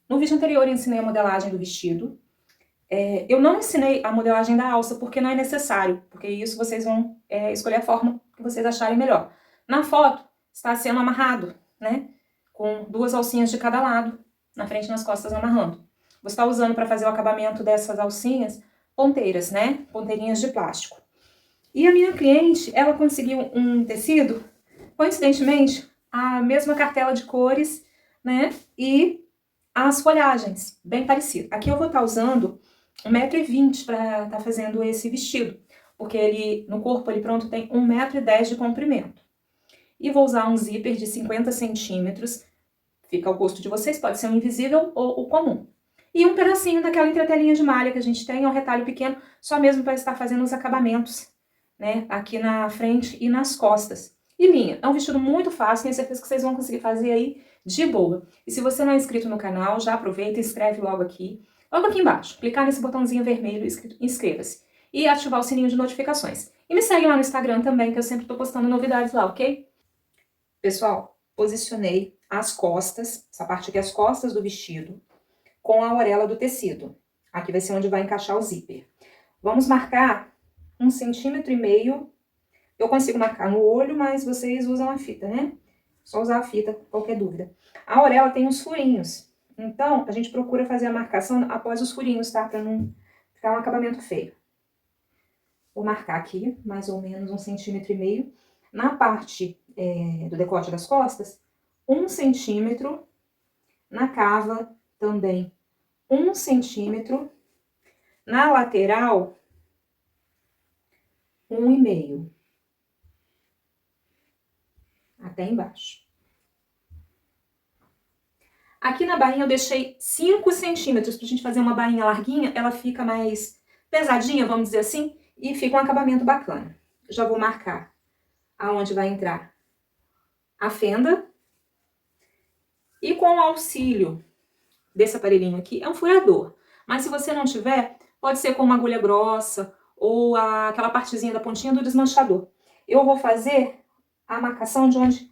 No vídeo anterior eu ensinei a modelagem do vestido. Eu não ensinei a modelagem da alça porque não é necessário, porque isso vocês vão escolher a forma que vocês acharem melhor. Na foto está sendo amarrado, né? Com 2 alcinhas de cada lado, na frente e nas costas amarrando. Você está usando para fazer o acabamento dessas alcinhas ponteiras, né? Ponteirinhas de plástico. E a minha cliente, ela conseguiu um tecido, coincidentemente, a mesma cartela de cores, né? E as folhagens, bem parecido. Aqui eu vou estar usando 1,20 m para estar fazendo esse vestido, porque ele, no corpo, ele pronto tem 1,10 m de comprimento. E vou usar um zíper de 50 centímetros, fica ao gosto de vocês, pode ser um invisível ou o comum. E um pedacinho daquela entretelinha de malha que a gente tem, é um retalho pequeno, só mesmo para estar fazendo os acabamentos, né, aqui na frente e nas costas. E linha, é um vestido muito fácil, tenho certeza que vocês vão conseguir fazer aí de boa. E se você não é inscrito no canal, já aproveita e inscreve logo aqui embaixo, clicar nesse botãozinho vermelho escrito inscreva-se e ativar o sininho de notificações. E me segue lá no Instagram também, que eu sempre tô postando novidades lá, ok? Pessoal, posicionei as costas, essa parte aqui, as costas do vestido, com a orelha do tecido. Aqui vai ser onde vai encaixar o zíper. Vamos marcar 1,5 cm. Eu consigo marcar no olho, mas vocês usam a fita, né? Só usar a fita, qualquer dúvida. A orelha tem uns furinhos, então a gente procura fazer a marcação após os furinhos, tá? Pra não ficar um acabamento feio. Vou marcar aqui, mais ou menos 1,5 cm. Na parte do decote das costas, 1 cm. Na cava, também 1 cm. Na lateral, 1,5 até embaixo. Aqui na bainha eu deixei 5 centímetros pra gente fazer uma bainha larguinha, ela fica mais pesadinha, vamos dizer assim, e fica um acabamento bacana. Já vou marcar aonde vai entrar a fenda. E com o auxílio desse aparelhinho aqui, é um furador. Mas se você não tiver, pode ser com uma agulha grossa ou aquela partezinha da pontinha do desmanchador. Eu vou fazer a marcação de onde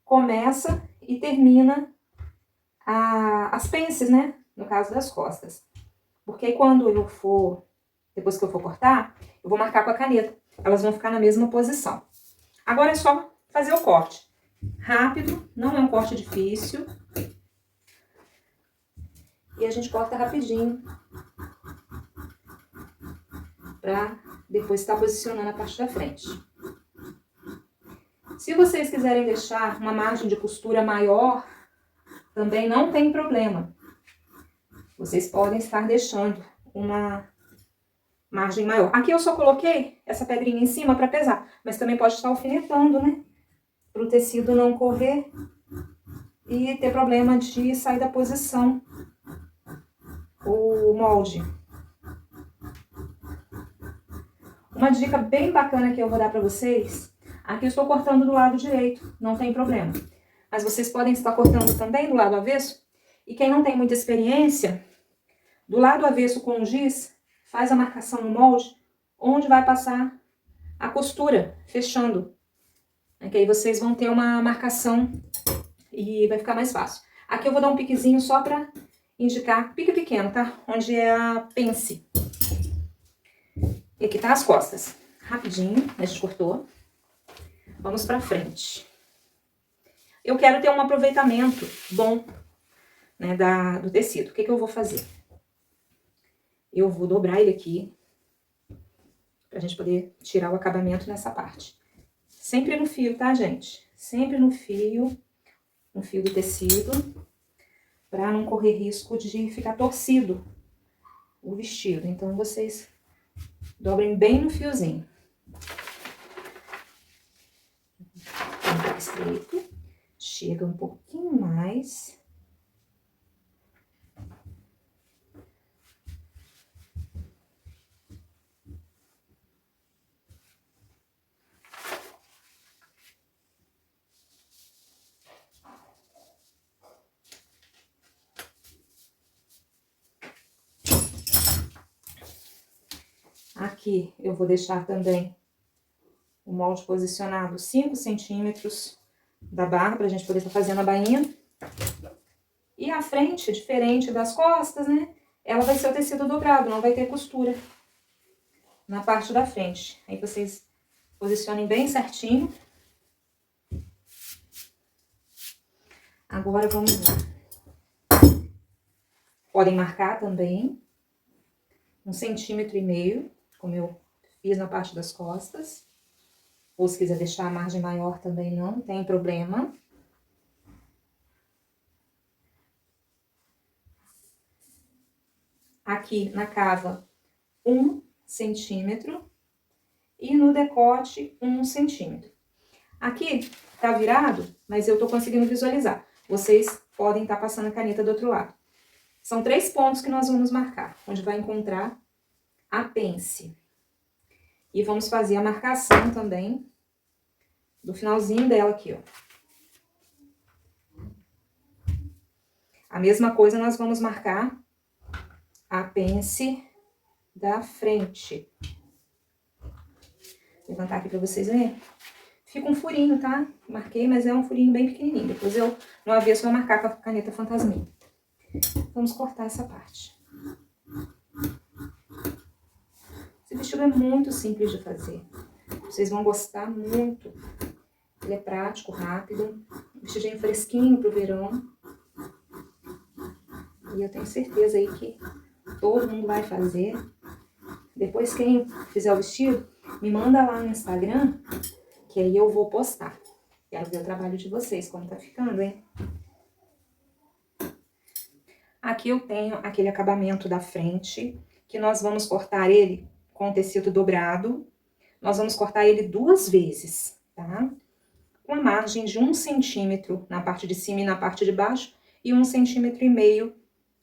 começa e termina as pences, né? No caso das costas. Porque aí quando eu for, depois que eu for cortar, eu vou marcar com a caneta. Elas vão ficar na mesma posição. Agora é só fazer o corte. Rápido, não é um corte difícil. E a gente corta rapidinho. Pra depois estar posicionando a parte da frente. Se vocês quiserem deixar uma margem de costura maior, também não tem problema. Vocês podem estar deixando uma margem maior. Aqui eu só coloquei essa pedrinha em cima para pesar, mas também pode estar alfinetando, né? Para o tecido não correr e ter problema de sair da posição o molde. Uma dica bem bacana que eu vou dar para vocês, aqui eu estou cortando do lado direito, não tem problema. Mas vocês podem estar cortando também do lado avesso, e quem não tem muita experiência, do lado avesso com o giz, faz a marcação no molde, onde vai passar a costura, fechando. Que aí vocês vão ter uma marcação e vai ficar mais fácil. Aqui eu vou dar um piquezinho só para indicar, pique pequeno, tá? Onde é a pence. E aqui tá as costas. Rapidinho, a gente cortou. Vamos pra frente. Eu quero ter um aproveitamento bom, né, do tecido. O que eu vou fazer? Eu vou dobrar ele aqui, pra gente poder tirar o acabamento nessa parte. Sempre no fio, tá, gente? Sempre no fio do tecido, pra não correr risco de ficar torcido o vestido. Então, vocês dobrem bem no fiozinho. Um pouco estreito. Chega um pouquinho mais. Aqui eu vou deixar também o molde posicionado 5 centímetros da barra, pra gente poder estar fazendo a bainha. E a frente, diferente das costas, né? Ela vai ser o tecido dobrado, não vai ter costura na parte da frente. Aí vocês posicionem bem certinho. Agora vamos lá. Podem marcar também 1,5 centímetros, como eu fiz na parte das costas. Ou se quiser deixar a margem maior também não tem problema. Aqui na cava, 1 centímetro. E no decote, 1 centímetro. Aqui tá virado, mas eu tô conseguindo visualizar. Vocês podem estar passando a caneta do outro lado. São 3 pontos que nós vamos marcar, onde vai encontrar a pence. E vamos fazer a marcação também do finalzinho dela aqui, ó. A mesma coisa nós vamos marcar a pence da frente. Vou levantar aqui pra vocês verem. Fica um furinho, tá? Marquei, mas é um furinho bem pequenininho. Depois eu, no avesso, vou marcar com a caneta fantasminha. Vamos cortar essa parte. Esse vestido é muito simples de fazer. Vocês vão gostar muito. Ele é prático, rápido. Vestidinho fresquinho pro verão. E eu tenho certeza aí que todo mundo vai fazer. Depois, quem fizer o vestido, me manda lá no Instagram, que aí eu vou postar. Quero ver o trabalho de vocês, como tá ficando, hein? Aqui eu tenho aquele acabamento da frente, que nós vamos cortar ele com tecido dobrado. Nós vamos cortar ele 2 vezes, tá? Com a margem de 1 centímetro na parte de cima e na parte de baixo, e 1,5 centímetros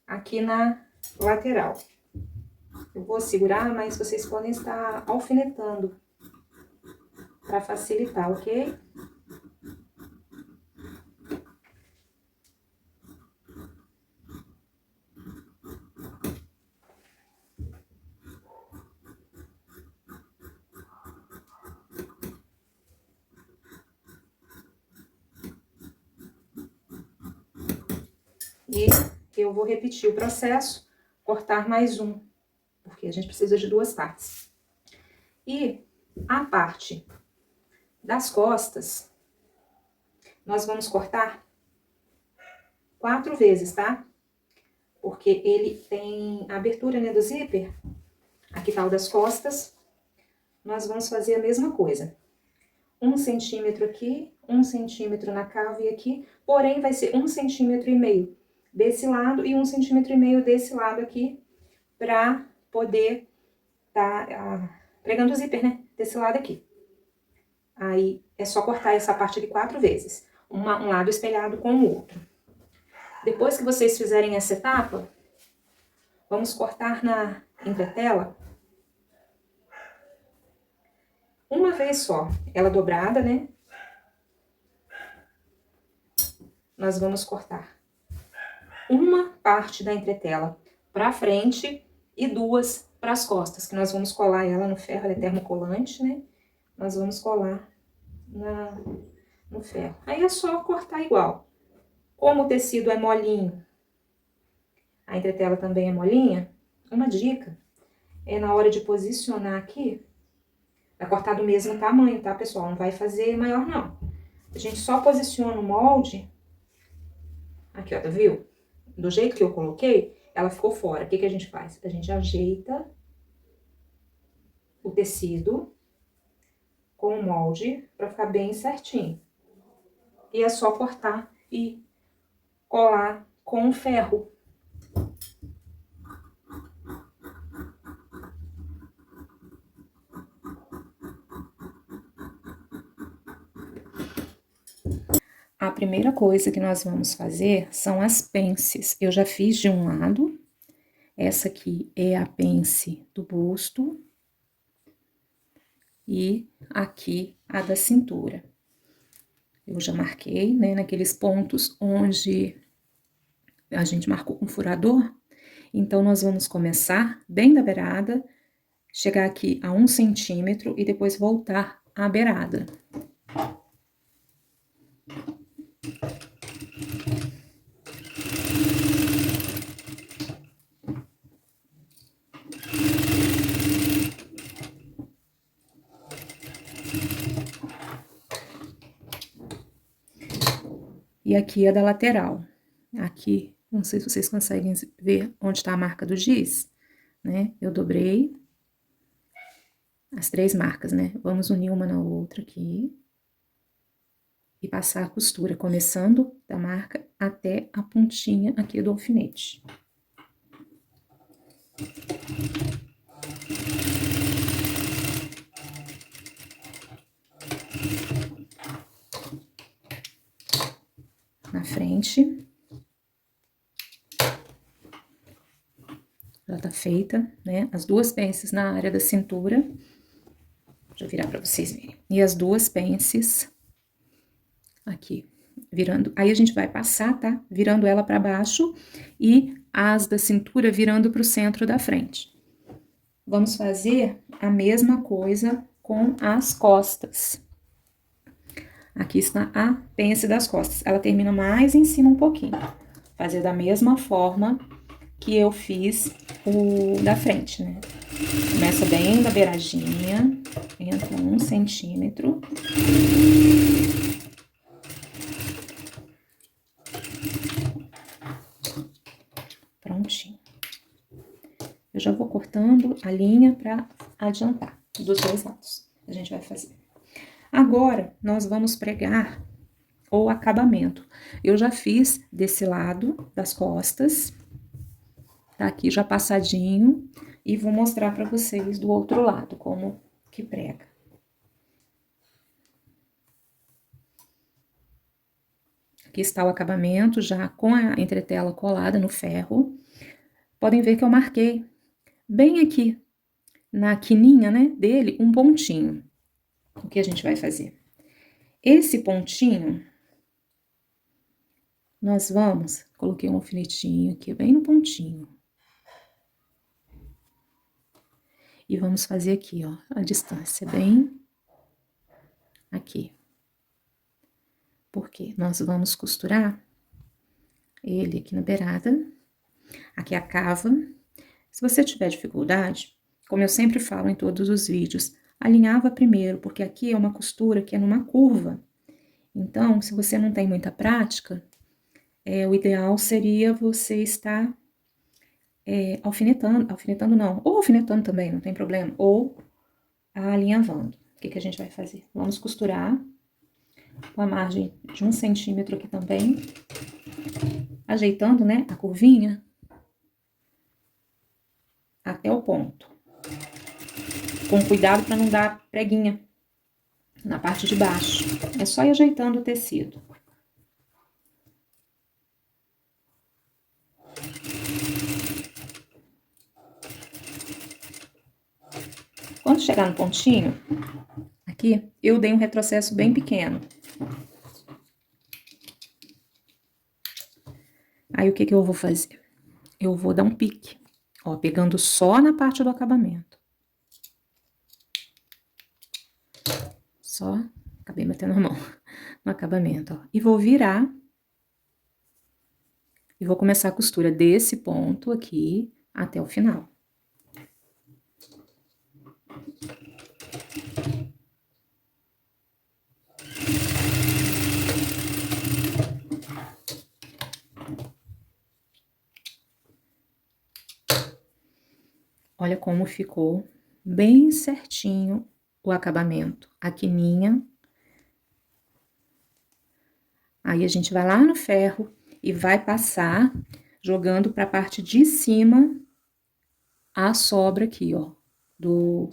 aqui na lateral. Eu vou segurar, mas vocês podem estar alfinetando para facilitar, ok? E eu vou repetir o processo, cortar mais um, porque a gente precisa de 2 partes. E a parte das costas, nós vamos cortar 4 vezes, tá? Porque ele tem a abertura, né, do zíper. Aqui tá o das costas. Nós vamos fazer a mesma coisa. 1 centímetro aqui, 1 centímetro na cava e aqui. Porém, vai ser 1,5 centímetros desse lado e 1,5 centímetros desse lado aqui, pra poder tá pregando o zíper, né, desse lado aqui. Aí, é só cortar essa parte de 4 vezes. Um lado espelhado com o outro. Depois que vocês fizerem essa etapa, vamos cortar na entretela uma vez só. Ela dobrada, né? Nós vamos cortar uma parte da entretela pra frente e 2 para as costas, que nós vamos colar ela no ferro, ela é termocolante, né? Nós vamos colar no ferro. Aí é só cortar igual. Como o tecido é molinho, a entretela também é molinha, uma dica é na hora de posicionar aqui, vai cortar do mesmo tamanho, tá, pessoal? Não vai fazer maior, não. A gente só posiciona o molde, aqui, ó, tá, viu? Do jeito que eu coloquei, ela ficou fora. O que que a gente faz? A gente ajeita o tecido com o molde pra ficar bem certinho. E é só cortar e colar com o ferro. A primeira coisa que nós vamos fazer são as pences. Eu já fiz de um lado. Essa aqui é a pence do busto. E aqui a da cintura. Eu já marquei, né, naqueles pontos onde a gente marcou com furador. Então, nós vamos começar bem da beirada, chegar aqui a 1 centímetro e depois voltar à beirada. E aqui é da lateral. Aqui, não sei se vocês conseguem ver onde tá a marca do giz, né? Eu dobrei as 3 marcas, né? Vamos unir uma na outra aqui. E passar a costura, começando da marca até a pontinha aqui do alfinete. Na frente. Já tá feita, né? As 2 pences na área da cintura. Deixa eu virar pra vocês verem. E as 2 pences aqui, virando. Aí a gente vai passar, tá? Virando ela pra baixo e as da cintura virando pro centro da frente. Vamos fazer a mesma coisa com as costas. Aqui está a pence das costas. Ela termina mais em cima um pouquinho. Fazer da mesma forma que eu fiz o da frente, né? Começa bem da beiradinha, entra 1 centímetro. Prontinho. Eu já vou cortando a linha pra adiantar dos 2 lados. A gente vai fazer. Agora, nós vamos pregar o acabamento. Eu já fiz desse lado das costas, tá aqui já passadinho, e vou mostrar pra vocês do outro lado, como que prega. Aqui está o acabamento, já com a entretela colada no ferro. Podem ver que eu marquei bem aqui, na quininha, né, dele, um pontinho. O que a gente vai fazer? Esse pontinho, nós vamos... Coloquei um alfinetinho aqui, bem no pontinho. E vamos fazer aqui, ó, a distância bem aqui. Porque nós vamos costurar ele aqui na beirada. Aqui a cava. Se você tiver dificuldade, como eu sempre falo em todos os vídeos, alinhava primeiro, porque aqui é uma costura que é numa curva. Então, se você não tem muita prática, o ideal seria você estar alfinetando não, ou alfinetando também, não tem problema, ou alinhavando. O que a gente vai fazer? Vamos costurar com a margem de 1 centímetro aqui também, ajeitando, né, a curvinha até o ponto. Com cuidado para não dar preguinha na parte de baixo. É só ir ajeitando o tecido. Quando chegar no pontinho, aqui, eu dei um retrocesso bem pequeno. Aí, o que eu vou fazer? Eu vou dar um pique, ó, pegando só na parte do acabamento. Só, acabei batendo a mão no acabamento, ó. E vou virar. E vou começar a costura desse ponto aqui até o final. Olha como ficou bem certinho o acabamento. A quininha. Aí, a gente vai lá no ferro e vai passar, jogando pra parte de cima, a sobra aqui, ó, do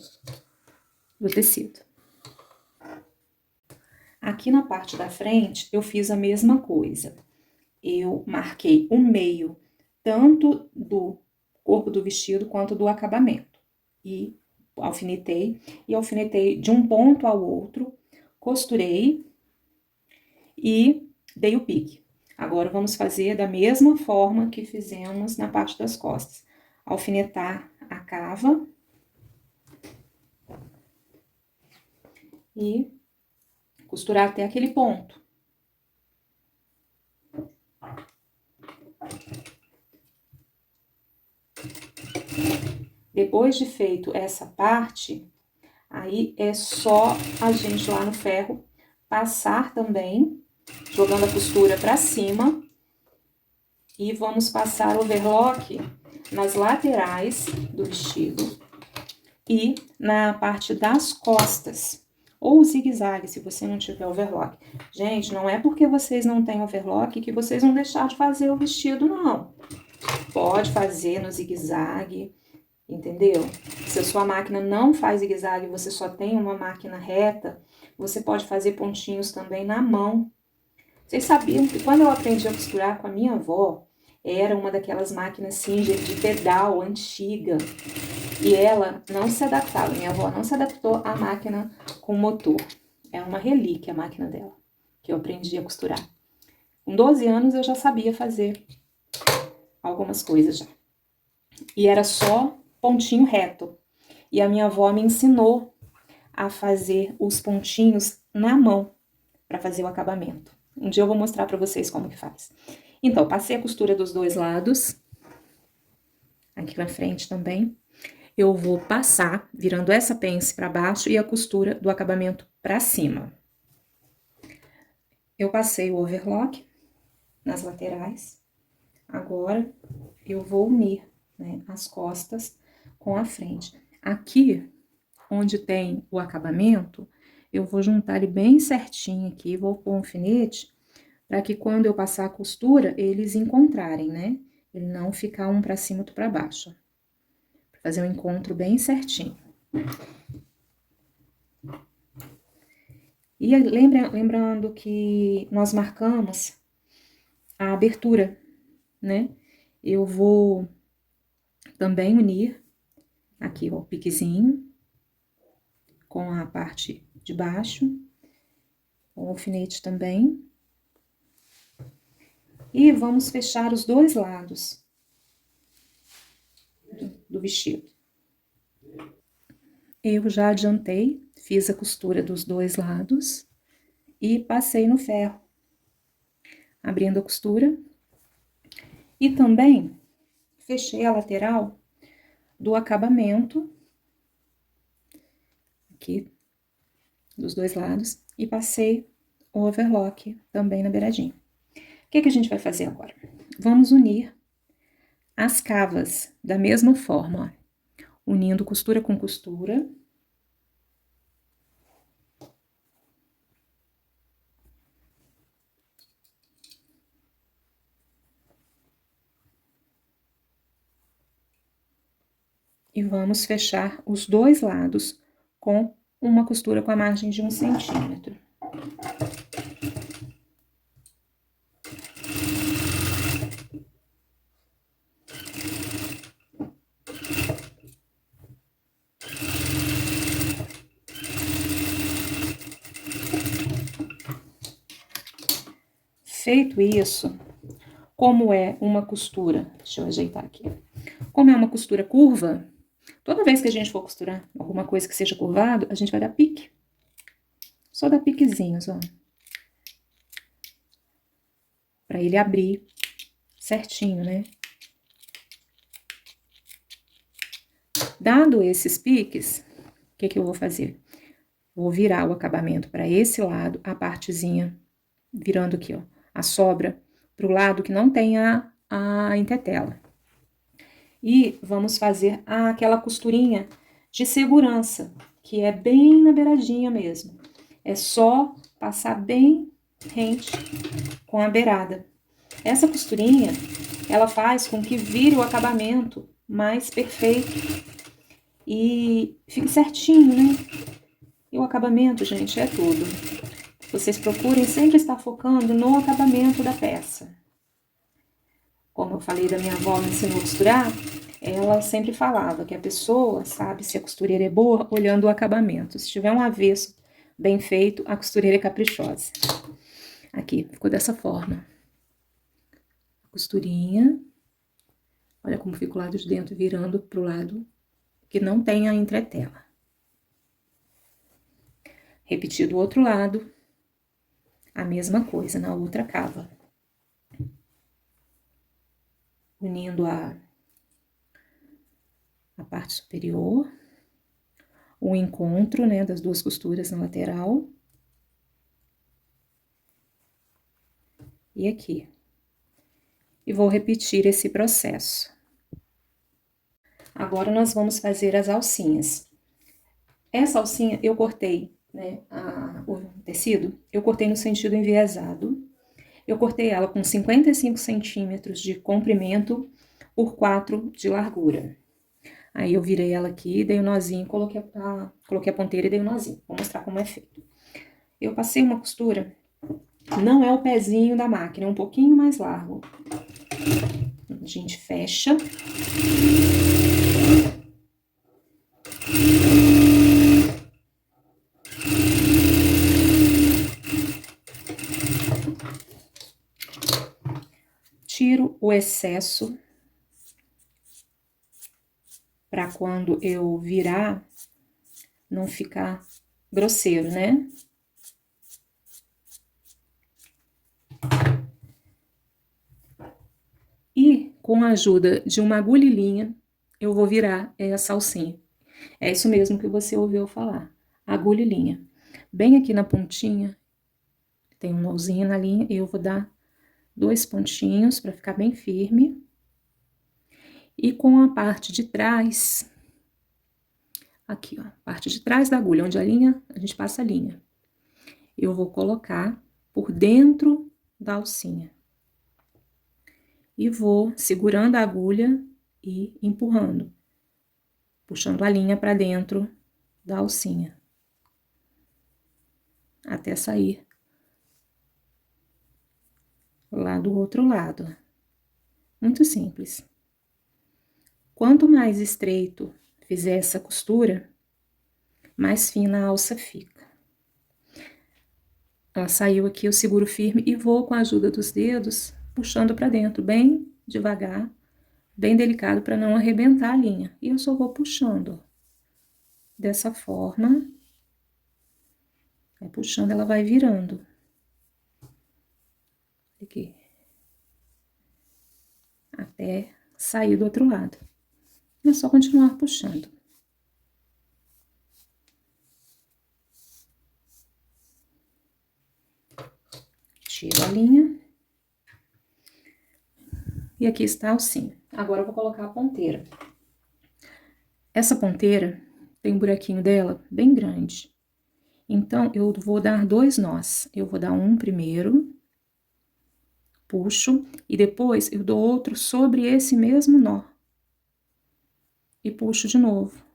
tecido. Aqui na parte da frente, eu fiz a mesma coisa. Eu marquei o meio, tanto do corpo do vestido, quanto do acabamento. E alfinetei de um ponto ao outro, costurei e dei o pique. Agora, vamos fazer da mesma forma que fizemos na parte das costas. Alfinetar a cava. E costurar até aquele ponto. Depois de feito essa parte, aí é só a gente lá no ferro passar também jogando a costura pra cima. E vamos passar overlock nas laterais do vestido e na parte das costas, ou zigue-zague, se você não tiver overlock. Gente, não é porque vocês não têm overlock que vocês vão deixar de fazer o vestido, não. Pode fazer no zigue-zague, entendeu? Se a sua máquina não faz zigue-zague, você só tem uma máquina reta, você pode fazer pontinhos também na mão. Vocês sabiam que quando eu aprendi a costurar com a minha avó, era uma daquelas máquinas Singer de pedal antiga. E ela não se adaptava, minha avó não se adaptou à máquina com motor. É uma relíquia a máquina dela, que eu aprendi a costurar. Com 12 anos eu já sabia fazer algumas coisas já. E era só pontinho reto. E a minha avó me ensinou a fazer os pontinhos na mão, para fazer o acabamento. Um dia eu vou mostrar para vocês como que faz. Então, passei a costura dos dois lados, aqui na frente também. Eu vou passar, virando essa pence para baixo e a costura do acabamento para cima. Eu passei o overlock nas laterais. Agora, eu vou unir, né, as costas com a frente. Aqui, onde tem o acabamento, eu vou juntar ele bem certinho aqui, vou pôr um alfinete, para que quando eu passar a costura, eles encontrarem, né? Ele não ficar um para cima e outro para baixo. Para fazer um encontro bem certinho. E lembrando que nós marcamos a abertura, né? Eu vou também unir aqui, ó, o piquezinho com a parte de baixo, o alfinete também. E vamos fechar os dois lados do vestido. Eu já adiantei, fiz a costura dos dois lados e passei no ferro, abrindo a costura. E também fechei a lateral do acabamento, aqui, dos dois lados, e passei o overlock também na beiradinha. O que a gente vai fazer agora? Vamos unir as cavas da mesma forma, ó, unindo costura com costura. E vamos fechar os dois lados com uma costura com a margem de 1 centímetro. Feito isso, como é uma costura, deixa eu ajeitar aqui. Como é uma costura curva, toda vez que a gente for costurar alguma coisa que seja curvado, a gente vai dar pique. Só dar piquezinhos, ó. Pra ele abrir certinho, né? Dado esses piques, o que eu vou fazer? Vou virar o acabamento para esse lado, a partezinha virando aqui, ó, a sobra pro lado que não tem a entretela. E vamos fazer aquela costurinha de segurança, que é bem na beiradinha mesmo. É só passar bem rente com a beirada. Essa costurinha, ela faz com que vire o acabamento mais perfeito e fique certinho, né? E o acabamento, gente, é tudo. Vocês procurem sempre estar focando no acabamento da peça. Como eu falei da minha avó me ensinou a costurar, ela sempre falava que a pessoa sabe se a costureira é boa olhando o acabamento. Se tiver um avesso bem feito, a costureira é caprichosa. Aqui, ficou dessa forma. Costurinha. Olha como fica o lado de dentro virando pro lado que não tem a entretela. Repetir do outro lado, a mesma coisa na outra cava. Unindo a parte superior, o encontro, né, das duas costuras na lateral. e aqui. E vou repetir esse processo. Agora, nós vamos fazer as alcinhas. Essa alcinha, eu cortei, né, o tecido, eu cortei no sentido enviesado. Eu cortei ela com 55 centímetros de comprimento por 4 de largura. Aí, eu virei ela aqui, dei um nozinho, coloquei a ponteira e dei um nozinho. Vou mostrar como é feito. Eu passei uma costura, não é o pezinho da máquina, é um pouquinho mais largo. A gente fecha. Tiro o excesso para quando eu virar não ficar grosseiro, né? E com a ajuda de uma agulha e linha, eu vou virar essa alcinha. É isso mesmo que você ouviu falar, agulha e linha. Bem aqui na pontinha, tem um nozinho na linha, e eu vou dar 2 pontinhos para ficar bem firme. E com a parte de trás, aqui ó, parte de trás da agulha, onde a linha, a gente passa a linha. Eu vou colocar por dentro da alcinha. E vou segurando a agulha e empurrando, puxando a linha para dentro da alcinha, até sair lá do outro lado. Muito simples. Quanto mais estreito fizer essa costura, mais fina a alça fica. Ela saiu aqui, eu seguro firme e vou com a ajuda dos dedos puxando para dentro, bem devagar, bem delicado para não arrebentar a linha. E eu só vou puxando dessa forma. Vai puxando, ela vai virando. Aqui. Até sair do outro lado. É só continuar puxando. Tiro a linha. E aqui está a alcinha. Agora eu vou colocar a ponteira. Essa ponteira tem um buraquinho dela bem grande. Então, eu vou dar 2 nós. Eu vou dar um primeiro, puxo, e depois eu dou outro sobre esse mesmo nó. E puxo de novo.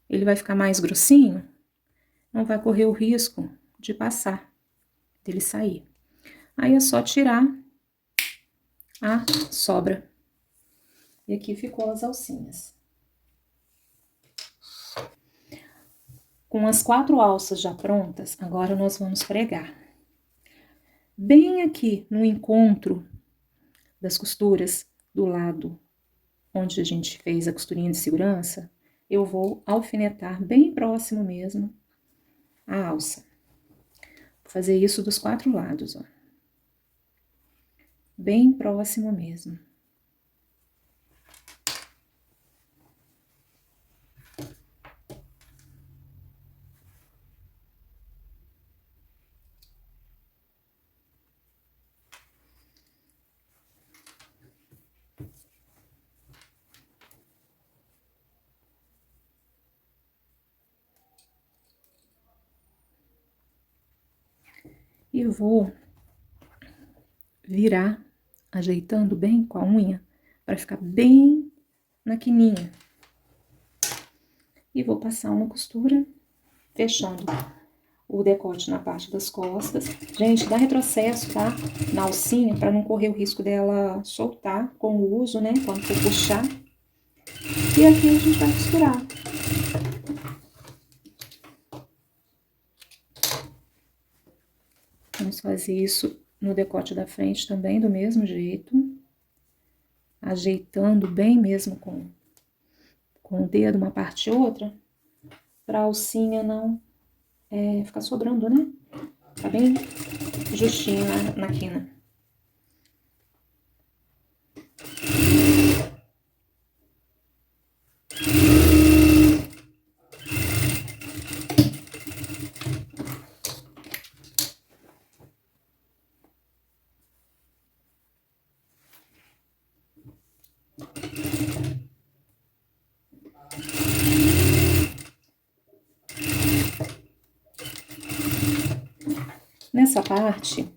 Ele vai ficar mais grossinho, não vai correr o risco de passar, dele sair. Aí é só tirar a sobra. E aqui ficou as alcinhas. Com as 4 alças já prontas, agora nós vamos pregar. Bem aqui no encontro das costuras, do lado onde a gente fez a costurinha de segurança, eu vou alfinetar bem próximo mesmo a alça. Vou fazer isso dos 4 lados, ó. Bem próximo mesmo. E vou virar, ajeitando bem com a unha, para ficar bem na quininha. E vou passar uma costura, fechando o decote na parte das costas. Gente, dá retrocesso, tá? Na alcinha, para não correr o risco dela soltar com o uso, né? Quando for puxar. E aqui a gente vai costurar. Vamos fazer isso no decote da frente também, do mesmo jeito. Ajeitando bem mesmo com o dedo, uma parte e outra, pra alcinha não ficar sobrando, né? Tá bem justinho na quina. Nessa parte,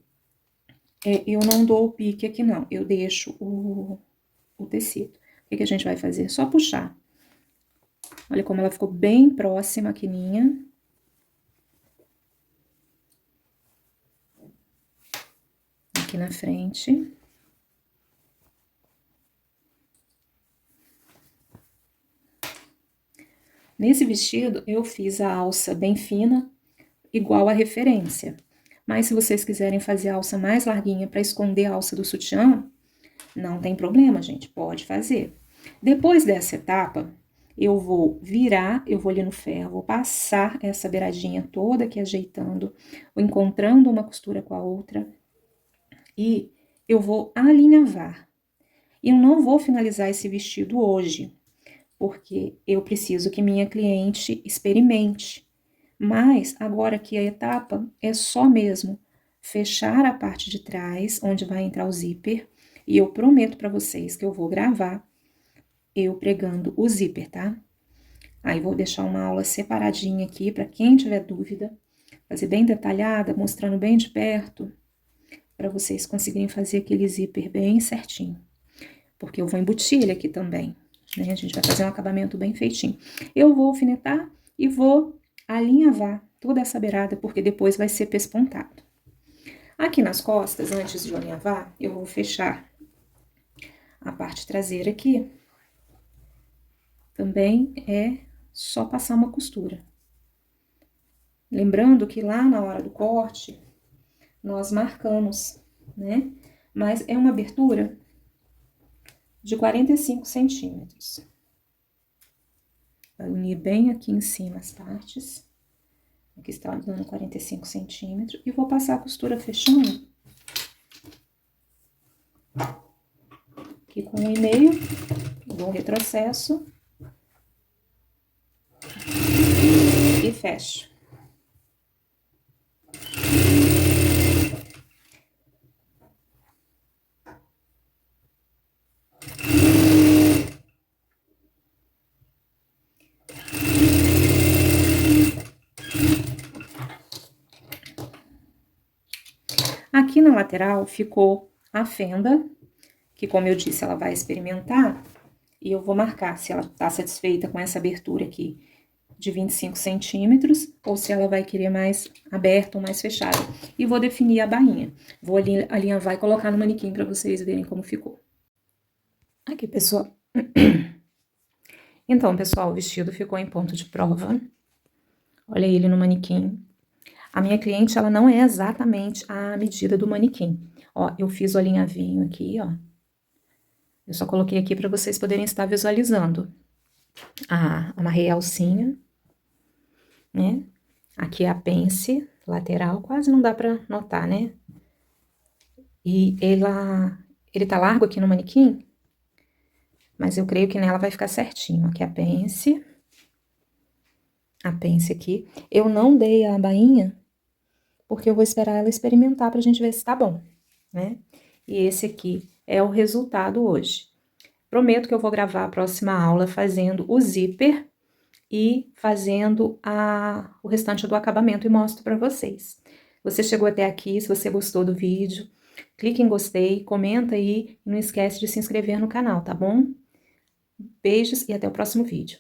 eu não dou o pique aqui não, eu deixo o tecido. O que a gente vai fazer? Só puxar. Olha como ela ficou bem próxima aqui minha. Aqui na frente. Nesse vestido, eu fiz a alça bem fina, igual a referência. Mas se vocês quiserem fazer a alça mais larguinha para esconder a alça do sutiã, não tem problema, gente, pode fazer. Depois dessa etapa, eu vou virar, eu vou ali no ferro, vou passar essa beiradinha toda aqui ajeitando, encontrando uma costura com a outra, e eu vou alinhavar. Eu não vou finalizar esse vestido hoje, porque eu preciso que minha cliente experimente. Mas agora aqui a etapa é só mesmo fechar a parte de trás, onde vai entrar o zíper, e eu prometo para vocês que eu vou gravar eu pregando o zíper, tá? Aí vou deixar uma aula separadinha aqui para quem tiver dúvida, fazer bem detalhada, mostrando bem de perto, para vocês conseguirem fazer aquele zíper bem certinho. Porque eu vou embutir ele aqui também, né? A gente vai fazer um acabamento bem feitinho. Eu vou alfinetar e vou alinhavar toda essa beirada, porque depois vai ser pespontado. Aqui nas costas, antes de alinhavar, eu vou fechar a parte traseira aqui. Também é só passar uma costura. Lembrando que lá na hora do corte, nós marcamos, né? Mas é uma abertura de 45 centímetros. Vai unir bem aqui em cima as partes. Aqui está dando 45 centímetros. E vou passar a costura fechando. Aqui com 1,5. Dou um retrocesso. E fecho. Aqui na lateral ficou a fenda, que como eu disse, ela vai experimentar, e eu vou marcar se ela tá satisfeita com essa abertura aqui de 25 centímetros, ou se ela vai querer mais aberta ou mais fechada. E vou definir a bainha. Vou alinhavar e colocar no manequim para vocês verem como ficou. Aqui, pessoal. Então, pessoal, o vestido ficou em ponto de prova. Olha ele no manequim. A minha cliente, ela não é exatamente a medida do manequim. Ó, eu fiz o alinhavinho aqui, ó. Eu só coloquei aqui para vocês poderem estar visualizando. Amarrei a alcinha, né? Aqui é a pence lateral, quase não dá pra notar, né? E ele tá largo aqui no manequim, mas eu creio que nela vai ficar certinho. Aqui é a pence aqui. Eu não dei a bainha, porque eu vou esperar ela experimentar pra gente ver se tá bom, né? E esse aqui é o resultado hoje. Prometo que eu vou gravar a próxima aula fazendo o zíper e fazendo o restante do acabamento e mostro pra vocês. Você chegou até aqui, se você gostou do vídeo, clique em gostei, comenta aí e não esquece de se inscrever no canal, tá bom? Beijos e até o próximo vídeo.